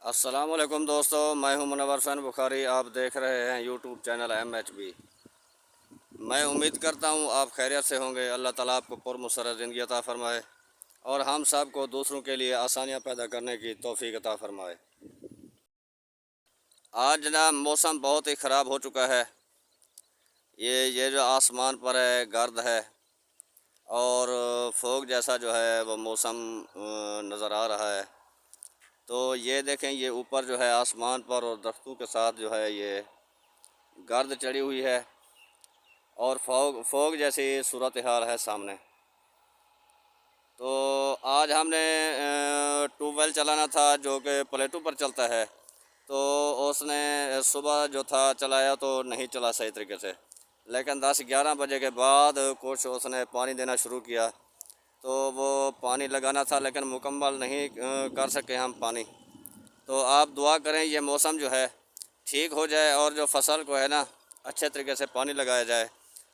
السلام علیکم دوستو، میں ہوں منور حسین بخاری۔ آپ دیکھ رہے ہیں یوٹیوب چینل MHB۔ میں امید کرتا ہوں آپ خیریت سے ہوں گے۔ اللہ تعالیٰ آپ کو پرمسرت زندگی عطا فرمائے اور ہم سب کو دوسروں کے لیے آسانیاں پیدا کرنے کی توفیق عطا فرمائے۔ آج جناب موسم بہت ہی خراب ہو چکا ہے۔ یہ جو آسمان پر ہے گرد ہے اور فوگ جیسا جو ہے وہ موسم نظر آ رہا ہے۔ تو یہ دیکھیں، یہ اوپر جو ہے آسمان پر اور درختوں کے ساتھ جو ہے یہ گرد چڑھی ہوئی ہے اور فوگ جیسی صورتحال ہے سامنے۔ تو آج ہم نے ٹیوب ویل چلانا تھا جو کہ پلیٹوں پر چلتا ہے، تو اس نے صبح جو تھا چلایا تو نہیں چلا صحیح طریقے سے، لیکن 10-11 بجے کے بعد کچھ اس نے پانی دینا شروع کیا، تو وہ پانی لگانا تھا لیکن مکمل نہیں کر سکے ہم پانی۔ تو آپ دعا کریں یہ موسم جو ہے ٹھیک ہو جائے اور جو فصل کو ہے نا اچھے طریقے سے پانی لگایا جائے۔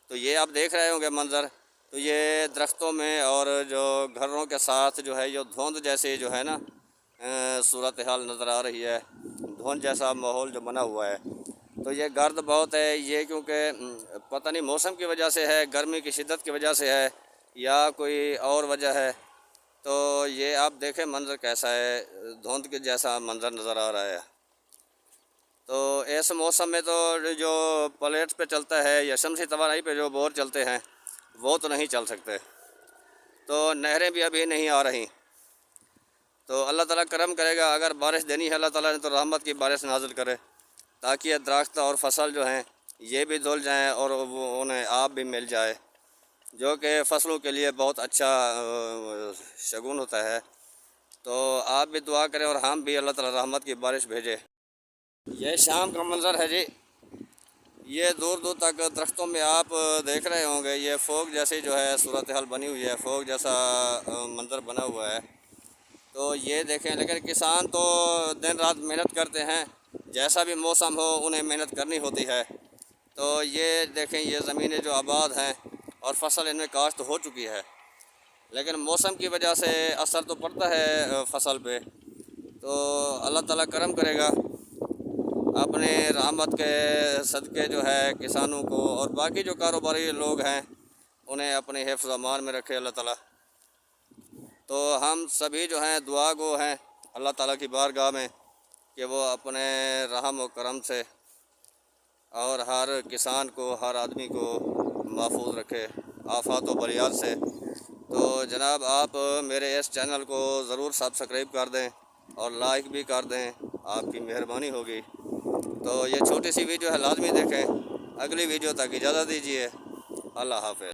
تو یہ آپ دیکھ رہے ہوں گے منظر، تو یہ درختوں میں اور جو گھروں کے ساتھ جو ہے یہ دھند جیسی جو ہے نا صورتحال نظر آ رہی ہے، دھند جیسا ماحول جو بنا ہوا ہے۔ تو یہ گرد بہت ہے، یہ کیونکہ پتہ نہیں موسم کی وجہ سے ہے، گرمی کی شدت کی وجہ سے ہے یا کوئی اور وجہ ہے۔ تو یہ آپ دیکھیں منظر کیسا ہے، دھند کے جیسا منظر نظر آ رہا ہے۔ تو اس موسم میں تو جو پلیٹ پہ چلتا ہے یا شمسی توانائی پہ جو بور چلتے ہیں وہ تو نہیں چل سکتے، تو نہریں بھی ابھی نہیں آ رہی۔ تو اللہ تعالیٰ کرم کرے گا، اگر بارش دینی ہے اللہ تعالیٰ نے تو رحمت کی بارش نازل کرے، تاکہ یہ درخت اور فصل جو ہیں یہ بھی دھل جائیں اور وہ انہیں آب بھی مل جائے، جو کہ فصلوں کے لیے بہت اچھا شگون ہوتا ہے۔ تو آپ بھی دعا کریں اور ہم بھی اللہ تعالیٰ رحمت کی بارش بھیجے۔ یہ شام کا منظر ہے جی، یہ دور دور تک درختوں میں آپ دیکھ رہے ہوں گے یہ فوگ جیسی جو ہے صورتحال بنی ہوئی ہے، فوگ جیسا منظر بنا ہوا ہے۔ تو یہ دیکھیں، لیکن کسان تو دن رات محنت کرتے ہیں، جیسا بھی موسم ہو انہیں محنت کرنی ہوتی ہے۔ تو یہ دیکھیں، یہ زمینیں جو آباد ہیں اور فصل ان میں کاشت ہو چکی ہے، لیکن موسم کی وجہ سے اثر تو پڑتا ہے فصل پہ۔ تو اللہ تعالیٰ کرم کرے گا، اپنے رحمت کے صدقے جو ہے کسانوں کو اور باقی جو کاروباری لوگ ہیں انہیں اپنے حفظ و امان میں رکھے اللہ تعالیٰ۔ تو ہم سبھی جو ہیں دعا گو ہیں اللہ تعالیٰ کی بارگاہ میں کہ وہ اپنے رحم و کرم سے اور ہر کسان کو، ہر آدمی کو محفوظ رکھے آفات و بلیات سے۔ تو جناب آپ میرے اس چینل کو ضرور سبسکرائب کر دیں اور لائک بھی کر دیں، آپ کی مہربانی ہوگی۔ تو یہ چھوٹی سی ویڈیو ہے، لازمی دیکھیں۔ اگلی ویڈیو تک اجازت دیجیے، اللہ حافظ۔